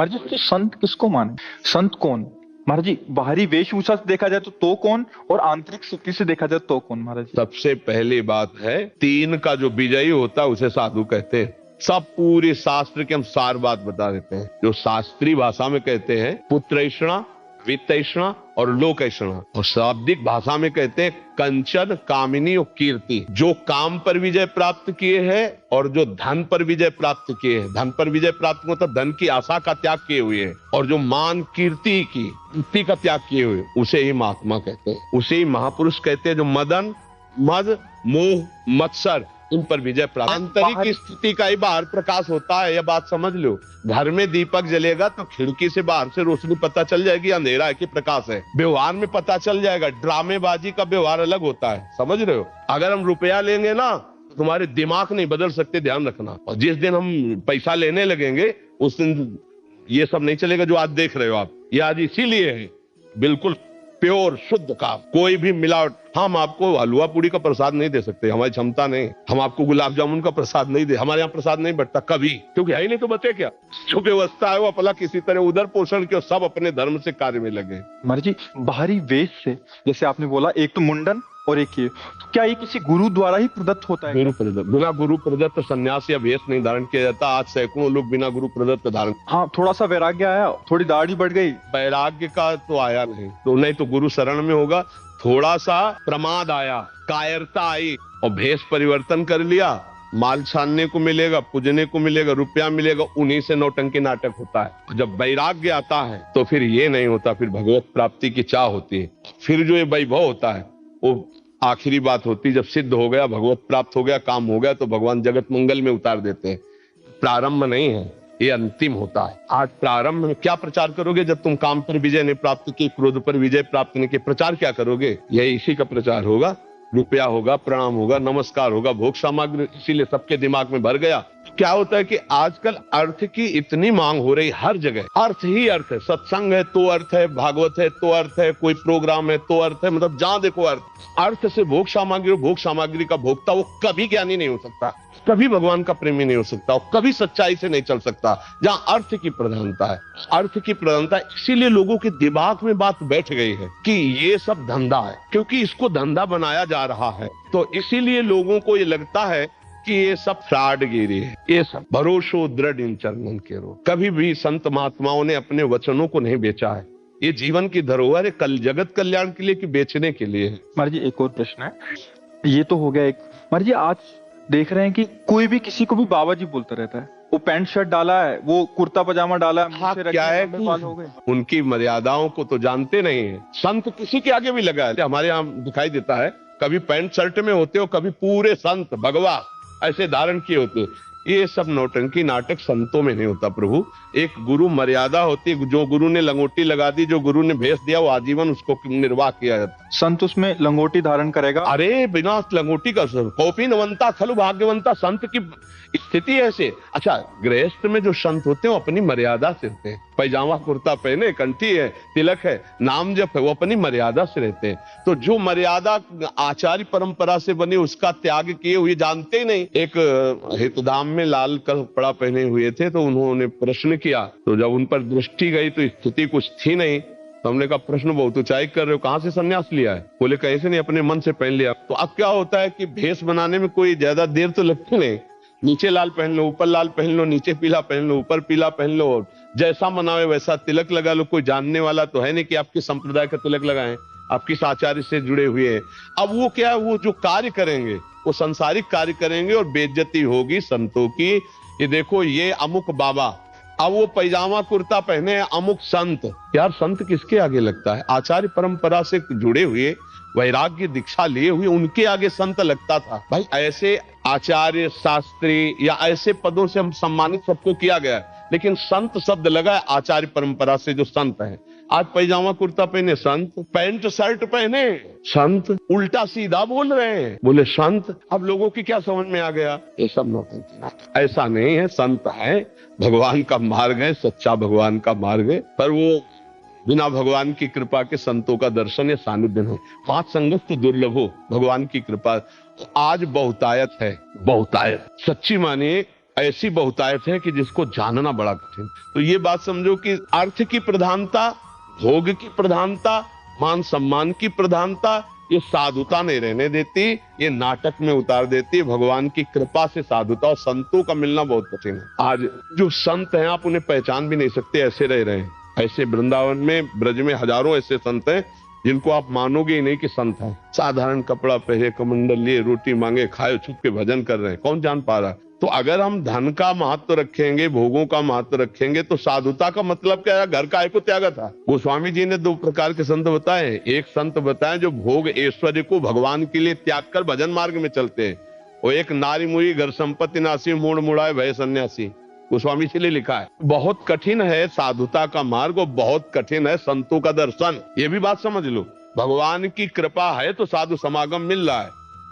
महाराज जी, तो संत किसको माने? संत कौन? महाराज जी, बाहरी वेशभूषा से देखा जाए तो कौन, और आंतरिक स्थिति से देखा जाए तो कौन महाराज जी? सबसे पहली बात है, तीन का जो विजयी होता है उसे साधु कहते हैं। सब पूरे शास्त्र के हम सार बात बता देते हैं। जो शास्त्रीय भाषा में कहते हैं पुत्रैषणा, वित्तैषणा और लोकैषणा, और शाब्दिक भाषा में कहते हैं कंचन, कामिनी और कीर्ति। जो काम पर विजय प्राप्त किए हैं और जो धन पर विजय प्राप्त किए हैं। धन पर विजय प्राप्त मतलब धन की आशा का त्याग किए हुए हैं, और जो मान कीर्ति का त्याग किए हुए, उसे ही महात्मा कहते हैं, उसे ही महापुरुष कहते हैं। जो मदन, मद, मोह, मत्सर, इन पर विजय प्राप्त। आंतरिक स्थिति का ही बाहर प्रकाश होता है, यह बात समझ लो। घर में दीपक जलेगा तो खिड़की से बाहर से रोशनी पता चल जाएगी अंधेरा है कि प्रकाश है। व्यवहार में पता चल जाएगा। ड्रामेबाजी का व्यवहार अलग होता है, समझ रहे हो। अगर हम रुपया लेंगे ना तो तुम्हारे दिमाग नहीं बदल सकते, ध्यान रखना। और जिस दिन हम पैसा लेने लगेंगे उस दिन ये सब नहीं चलेगा जो आज देख रहे हो आप। ये आज इसीलिए है बिल्कुल प्योर शुद्ध का, कोई भी मिलावट। हम आपको हलवा पूड़ी का प्रसाद नहीं दे सकते, हमारी क्षमता नहीं। हम आपको गुलाब जामुन का प्रसाद नहीं दे, हमारे यहाँ प्रसाद नहीं बटता कभी, क्योंकि है ही नहीं। तो बचे क्या? जो व्यवस्था है वो अपना किसी तरह उधर पोषण के, सब अपने धर्म से कार्य में लगे। महाराज जी, बाहरी वेश से जैसे आपने बोला, एक तो मुंडन और एक ये, तो क्या ये किसी गुरु द्वारा ही प्रदत्त होता है? गुरु प्रदत्त, बिना गुरु प्रदत्त सन्यास या वेश नहीं धारण किया जाता। आज सैकड़ों लोग बिना गुरु प्रदत्त धारण। हाँ, थोड़ा सा वैराग्य आया, थोड़ी दाढ़ी बढ़ गई, वैराग्य का तो आया नहीं, तो नहीं तो गुरु शरण में होगा। थोड़ा सा प्रमाद आया, कायरता आई, और भेष परिवर्तन कर लिया। माल छानने को मिलेगा, पूजने को मिलेगा, रुपया मिलेगा, उन्हीं से नौटंकी नाटक होता है। जब वैराग्य आता है तो फिर ये नहीं होता, फिर भगवत प्राप्ति की चाह होती है। फिर जो ये वैभव होता है वो आखिरी बात होती है। जब सिद्ध हो गया, भगवत प्राप्त हो गया, काम हो गया, तो भगवान जगत मंगल में उतार देते हैं। प्रारंभ नहीं है, ये अंतिम होता है। आज प्रारंभ में क्या प्रचार करोगे? जब तुम काम पर विजय नहीं प्राप्त की, क्रोध पर विजय प्राप्त नहीं की, प्रचार क्या करोगे? यही इसी का प्रचार होगा। रुपया होगा, प्रणाम होगा, नमस्कार होगा, भोग सामग्री, इसीलिए सबके दिमाग में भर गया। क्या होता है कि आजकल अर्थ की इतनी मांग हो रही, हर जगह अर्थ ही अर्थ है। सत्संग है तो अर्थ है, भागवत है तो अर्थ है, कोई प्रोग्राम है तो अर्थ है, मतलब जहां देखो अर्थ। अर्थ से भोग सामग्री, भोग सामग्री का भोक्ता वो कभी ज्ञानी नहीं हो सकता, कभी भगवान का प्रेमी नहीं हो सकता, और कभी सच्चाई से नहीं चल सकता जहां अर्थ की प्रधानता है। अर्थ की प्रधानता, इसीलिए लोगों के दिमाग में बात बैठ गई है कि ये सब धंधा है, क्योंकि इसको धंधा बनाया जा रहा है। तो इसीलिए लोगों को ये लगता है कि ये सब फ्रॉडगिरी है। ये सब भरोसो दृढ़ इन चरणन के रो। कभी भी संत महात्माओं ने अपने वचनों को नहीं बेचा है। ये जीवन की धरोहर है, कल जगत कल्याण के लिए कि बेचने के लिए है। महाराज जी, एक और प्रश्न है। ये तो हो गया एक। महाराज जी, आज देख रहे हैं कि कोई भी किसी को भी बाबा जी बोलता रहता है। वो पैंट शर्ट डाला है, वो कुर्ता पजामा डाला है, हाँ, क्या है कि हो गए। उनकी मर्यादाओं को तो जानते नहीं है। संत किसी के आगे भी लगा है। हमारे यहाँ दिखाई देता है, कभी पैंट शर्ट में होते हो, कभी पूरे संत भगवा ऐसे धारण किए होते। ये सब नौटंकी नाटक संतों में नहीं होता प्रभु। एक गुरु मर्यादा होती है। जो गुरु ने लंगोटी लगा दी, जो गुरु ने भेष दिया, वो आजीवन उसको निर्वाह किया जाता। संत उसमें लंगोटी धारण करेगा? अरे बिना लंगोटी का कॉपी नवंता खलु भाग्यवंता, संत की स्थिति ऐसे। अच्छा, गृहस्थ में जो संत होते हैं वो अपनी मर्यादा से रहते हैं। पैजामा कुर्ता पहने, कंठी है, तिलक है, नाम जप है, वो अपनी मर्यादा से रहते हैं। तो जो मर्यादा आचार्य परंपरा से बनी उसका त्याग किए हुए जानते ही नहीं। एक हितधाम में लाल कपड़ा पहने हुए थे, तो उन्होंने प्रश्न किया, तो जब उन पर दृष्टि गई तो स्थिति कुछ थी नहीं। तो हमने कहा प्रश्न बहुत ऊंचाई कर रहे हो, कहां से सन्यास लिया है? बोले कैसे नहीं, अपने मन से पहन लिया। तो अब क्या होता है कि भेष बनाने में कोई ज्यादा देर तो लगती नहीं। नीचे लाल पहन लो, ऊपर लाल पहन लो, नीचे पीला पहन लो, ऊपर पीला पहन लो, और जैसा मनावे वैसा तिलक लगा लो। कोई जानने वाला तो है नहीं कि आपके संप्रदाय का तिलक लगाएं, आप किस आचार्य से जुड़े हुए हैं। अब वो क्या है, वो जो कार्य करेंगे वो संसारिक कार्य करेंगे, और बेइज्जती होगी संतों की। ये देखो, ये अमुक बाबा, अब वो पैजामा कुर्ता पहने अमुक संत। यार, संत किसके आगे लगता है? आचार्य परंपरा से जुड़े हुए, वैराग्य दीक्षा लिए हुए, उनके आगे संत लगता था। भाई, ऐसे आचार्य, शास्त्री या ऐसे पदों से हम सम्मानित सबको किया गया, लेकिन संत शब्द लगा है आचार्य परंपरा से जो संत हैं। आज पैजामा कुर्ता पहने संत, पैंट शर्ट पहने संत, उल्टा सीधा बोल रहे हैं, बोले संत। अब लोगों की क्या समझ में आ गया? ये सब नौटंकी। ऐसा नहीं है, संत है, भगवान का मार्ग है, सच्चा भगवान का मार्ग है, पर वो बिना भगवान की कृपा के संतों का दर्शन या सानिध्य नहीं। पांच संगत तो दुर्लभ हो, भगवान की कृपा आज बहुतायत है। बहुतायत सच्ची मानिए, ऐसी बहुतायत है कि जिसको जानना बड़ा कठिन। तो ये बात समझो कि अर्थ की प्रधानता, भोग की प्रधानता, मान सम्मान की प्रधानता, ये साधुता नहीं रहने देती, ये नाटक में उतार देती है। भगवान की कृपा से साधुता और संतों का मिलना बहुत कठिन है। आज जो संत हैं आप उन्हें पहचान भी नहीं सकते, ऐसे रह रहे हैं। ऐसे वृंदावन में, ब्रज में हजारों ऐसे संत हैं जिनको आप मानोगे ही नहीं कि संत हैं। साधारण कपड़ा पहने, कमंडल लिए, रोटी मांगे, खाए, छुप के भजन कर रहे हैं, कौन जान पा रहा है। तो अगर हम धन का महत्व रखेंगे, भोगों का महत्व रखेंगे, तो साधुता का मतलब क्या है? घर का को त्यागा था। गोस्वामी जी ने दो प्रकार के संत बताए। एक संत बताए जो भोग ऐश्वर्य को भगवान के लिए त्याग कर भजन मार्ग में चलते हैं, और एक नारी मुई घर संपत्ति नासी मूड मुड़ाए भय सन्यासी, गोस्वामी जी ने लिखा है। बहुत कठिन है साधुता का मार्ग और बहुत कठिन है संतों का दर्शन। ये भी बात समझ लो। भगवान की कृपा है तो साधु समागम मिल रहा है,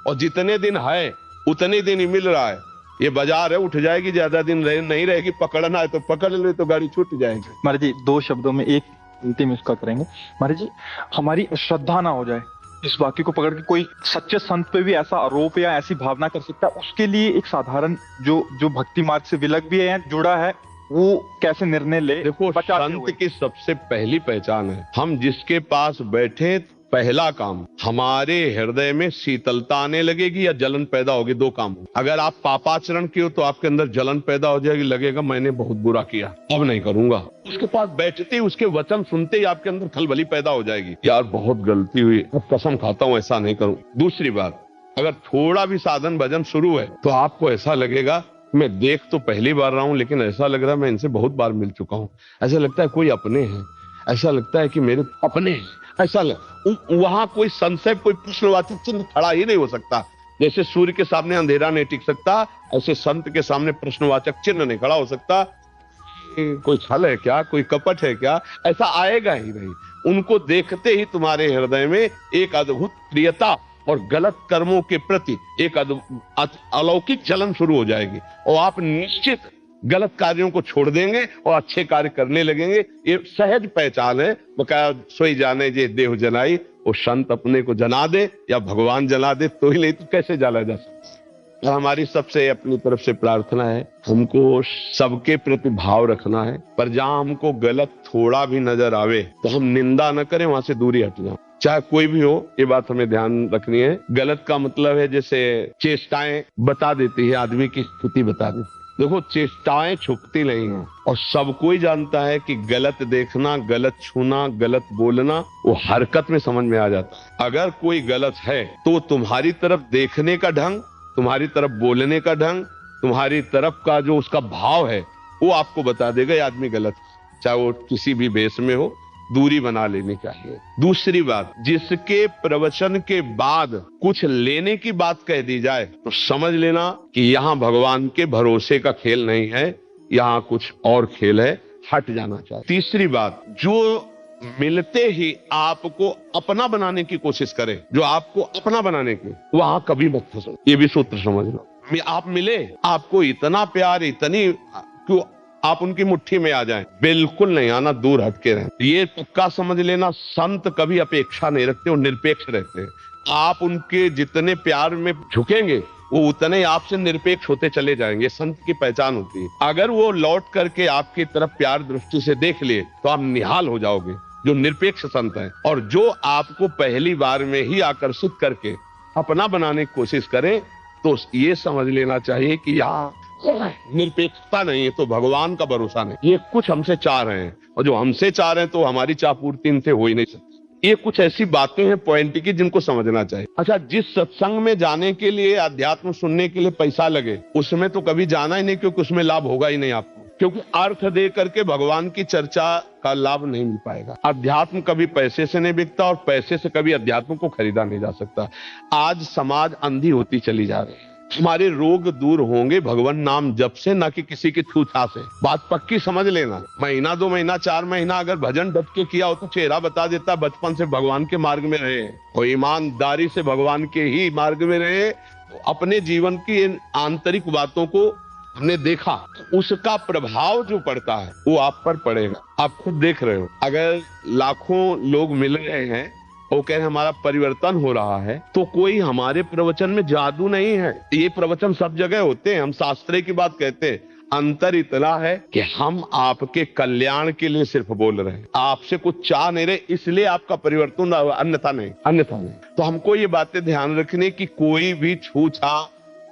और जितने दिन है उतने दिन ही मिल रहा है। ये बाजार है, उठ जाएगी, ज्यादा दिन नहीं रहेगी। पकड़ना है तो पकड़ ले, तो गाड़ी छूट जाएगी। महाराज जी, दो शब्दों में एक अंतिम इसका करेंगे। महाराज जी, हमारी श्रद्धा ना हो जाए, इस वाक्य को पकड़ के कोई सच्चे संत पे भी ऐसा आरोप या ऐसी भावना कर सकता है, उसके लिए एक साधारण जो भक्ति मार्ग से विलग भी है, जुड़ा है, वो कैसे निर्णय ले? देखो, संत की सबसे पहली पहचान है, हम जिसके पास बैठे, पहला काम हमारे हृदय में शीतलता आने लगेगी या जलन पैदा होगी। दो काम। अगर आप पापाचरण किए हो तो आपके अंदर जलन पैदा हो जाएगी, लगेगा मैंने बहुत बुरा किया, अब नहीं करूंगा। उसके पास बैठते ही, उसके वचन सुनते ही आपके अंदर खलबली पैदा हो जाएगी, यार बहुत गलती हुई, अब कसम खाता हूं ऐसा नहीं करूं। दूसरी बात, अगर थोड़ा भी साधन भजन शुरू है तो आपको ऐसा लगेगा, मैं देख तो पहली बार रहा हूं लेकिन ऐसा लग रहा है मैं इनसे बहुत बार मिल चुका हूं। ऐसा लगता है कोई अपने हैं, ऐसा लगता है कि मेरे अपने हैं, ऐसा वहां कोई संशय, कोई प्रश्नवाचक चिन्ह खड़ा ही नहीं हो सकता। जैसे सूर्य के सामने अंधेरा नहीं टिक सकता, ऐसे संत के सामने प्रश्नवाचक चिन्ह नहीं खड़ा हो सकता। कोई छल है क्या, कोई कपट है क्या, ऐसा आएगा ही नहीं। उनको देखते ही तुम्हारे हृदय में एक अद्भुत प्रियता और गलत कर्मों के प्रति एक अलौकिक जलन शुरू हो जाएगी, और आप निश्चित गलत कार्यों को छोड़ देंगे और अच्छे कार्य करने लगेंगे। ये सहज पहचान है। बकाया सोई जाने जे देह जनाई, वो संत अपने को जना दे या भगवान जला दे तो ही, नहीं तो कैसे जला जा सकता। हमारी सबसे अपनी तरफ से प्रार्थना है, हमको सबके प्रति भाव रखना है, पर जहां हमको गलत थोड़ा भी नजर आवे तो हम निंदा न करें, वहां से दूरी हट जाए, चाहे कोई भी हो। ये बात हमें ध्यान रखनी है। गलत का मतलब है जैसे चेष्टाएं बता देती है, आदमी की स्थिति बता देती है। देखो, चेष्टाएं छुपती नहीं हैं, और सब कोई जानता है कि गलत देखना, गलत छूना, गलत बोलना वो हरकत में समझ में आ जाता है। अगर कोई गलत है तो तुम्हारी तरफ देखने का ढंग, तुम्हारी तरफ बोलने का ढंग, तुम्हारी तरफ का जो उसका भाव है वो आपको बता देगा ये आदमी गलत है, चाहे वो किसी भी भेष में हो। दूरी बना लेनी चाहिए। दूसरी बात, जिसके प्रवचन के बाद कुछ लेने की बात कह दी जाए तो समझ लेना कि यहाँ भगवान के भरोसे का खेल नहीं है, यहाँ कुछ और खेल है, हट जाना चाहिए। तीसरी बात, जो मिलते ही आपको अपना बनाने की कोशिश करे, जो आपको अपना बनाने की, वहां कभी मत फंसो। ये भी सूत्र समझ लो। आप मिले, आपको इतना प्यार, इतनी क्यों आप उनकी मुट्ठी में आ जाएं, बिल्कुल नहीं आना, दूर हटके रहें। ये पक्का समझ लेना, संत कभी अपेक्षा नहीं रखते, वो निरपेक्ष रहते हैं। आप उनके जितने प्यार में झुकेंगे वो उतने आपसे निरपेक्ष होते चले जाएंगे। संत की पहचान होती है। अगर वो लौट करके आपकी तरफ प्यार दृष्टि से देख लिए तो आप निहाल हो जाओगे, जो निरपेक्ष संत है। और जो आपको पहली बार में ही आकर्षित करके अपना बनाने की कोशिश करें तो ये समझ लेना चाहिए कि यहाँ निरपेक्षता नहीं है, तो भगवान का भरोसा नहीं। ये कुछ हमसे चाह रहे हैं, और जो हमसे चाह रहे हैं तो हमारी चाहपूर्ति इनसे हो ही नहीं सकती। ये कुछ ऐसी बातें हैं पॉइंट की जिनको समझना चाहिए। अच्छा, जिस सत्संग में जाने के लिए, अध्यात्म सुनने के लिए पैसा लगे, उसमें तो कभी जाना ही नहीं, क्योंकि उसमें लाभ होगा ही नहीं आपको, क्योंकि अर्थ दे करके भगवान की चर्चा का लाभ नहीं मिल पाएगा। अध्यात्म कभी पैसे से नहीं बिकता, और पैसे से कभी अध्यात्म को खरीदा नहीं जा सकता। आज समाज अंधी होती चली जा रही है। हमारे रोग दूर होंगे भगवान नाम जप से, ना कि किसी की छूछा से। बात पक्की समझ लेना। महीना 2 महीना 4 महीना अगर भजन डट के किया हो तो चेहरा बता देता, बचपन से भगवान के मार्ग में रहे और ईमानदारी से भगवान के ही मार्ग में रहे, तो अपने जीवन की इन आंतरिक बातों को हमने देखा, उसका प्रभाव जो पड़ता है वो आप पर पड़ेगा। आप खुद देख रहे हो। अगर लाखों लोग मिल रहे हैं वो कह रहे हैं हमारा परिवर्तन हो रहा है, तो कोई हमारे प्रवचन में जादू नहीं है। ये प्रवचन सब जगह होते हैं, हम शास्त्र की बात कहते हैं। अंतर इतना है कि हम आपके कल्याण के लिए सिर्फ बोल रहे हैं, आपसे कुछ चाह नहीं रहे, इसलिए आपका परिवर्तन, अन्यथा नहीं। तो हमको ये बातें ध्यान रखने की कोई भी छूछा,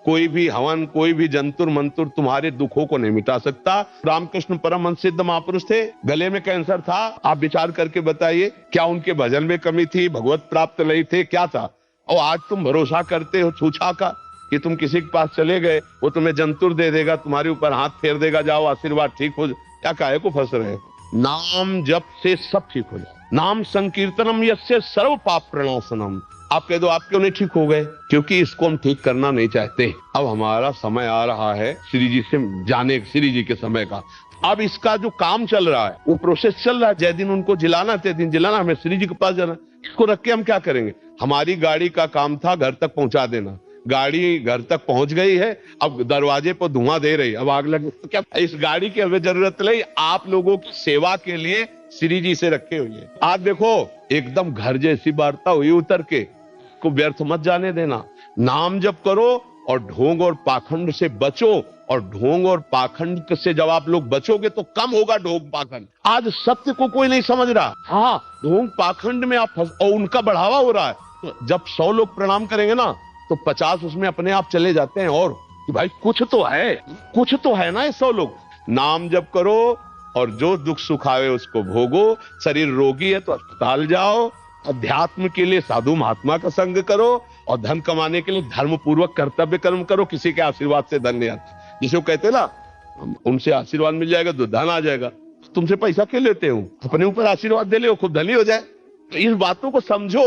कोई भी हवन, कोई भी जंतुर मंतुर तुम्हारे दुखों को नहीं मिटा सकता। रामकृष्ण परमहंस सिद्ध महापुरुष थे, गले में कैंसर था, आप विचार करके बताइए, क्या उनके भजन में कमी थी, भगवत प्राप्त नहीं थे, क्या था? और आज तुम भरोसा करते हो छूछा का कि तुम किसी के पास चले गए, वो तुम्हें जंतुर दे देगा, तुम्हारे ऊपर हाथ फेर देगा, जाओ आशीर्वाद ठीक हो। क्या काहे को फंस रहे हो? नाम जप से सब ठीक हो जाए। नाम संकीर्तनम यस्य सर्व पाप प्रणाशनम। आप कह दो आप क्यों नहीं ठीक हो गए? क्योंकि इसको हम ठीक करना नहीं चाहते। अब हमारा समय आ रहा है श्री जी से जाने, श्री जी के समय का। अब इसका जो काम चल रहा है, वो प्रोसेस चल रहा है। जय दिन उनको जिलाना, तय दिन जिलाना, हमें श्री जी के पास जाना। इसको रख के हम क्या करेंगे? हमारी गाड़ी का काम था घर तक पहुंचा देना, गाड़ी घर तक पहुंच गई है, अब दरवाजे पर धुआं दे रही, अब आग लगे तो क्या? इस गाड़ी की हमें जरूरत नहीं, आप लोगों की सेवा के लिए श्री जी से रखे हुए हैं। आज देखो एकदम घर जैसी वार्ता हुई, उतर के को व्यर्थ मत जाने देना। नाम जप करो और ढोंग और पाखंड से बचो। और ढोंग और पाखंड से जब आप लोग बचोगे तो कम होगा ढोंग पाखंड। आज सत्य को कोई नहीं समझ रहा, हाँ ढोंग पाखंड में आप फंस, और उनका बढ़ावा हो रहा है। तो जब 100 लोग प्रणाम करेंगे ना, तो 50 उसमें अपने आप चले जाते हैं। और कि भाई कुछ तो है ना। ये 100 लोग नाम जप करो और जो दुख सुख आवे उसको भोगो। शरीर रोगी है तो अस्पताल जाओ, अध्यात्म के लिए साधु महात्मा का संग करो, और धन कमाने के लिए धर्म पूर्वक कर्तव्य कर्म करो। किसी के आशीर्वाद से धन नहीं आता, जिसे कहते ना उनसे आशीर्वाद मिल जाएगा तो धन आ जाएगा। तुमसे पैसा क्यों लेते हो? अपने ऊपर आशीर्वाद दे ले, खूब धनी हो जाए। तो इन बातों को समझो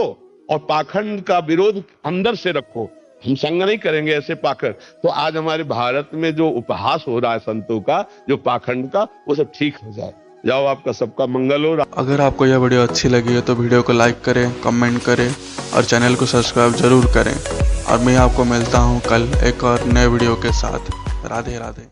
और पाखंड का विरोध अंदर से रखो। हम संग नहीं करेंगे ऐसे पाखंड। तो आज हमारे भारत में जो उपहास हो रहा है संतों का, जो पाखंड का, वो सब ठीक हो जाए। जाओ, आपका सबका मंगल हो। अगर आपको यह वीडियो अच्छी लगी है तो वीडियो को लाइक करें, कमेंट करें और चैनल को सब्सक्राइब जरूर करें। और मैं आपको मिलता हूं कल एक और नए वीडियो के साथ। राधे राधे।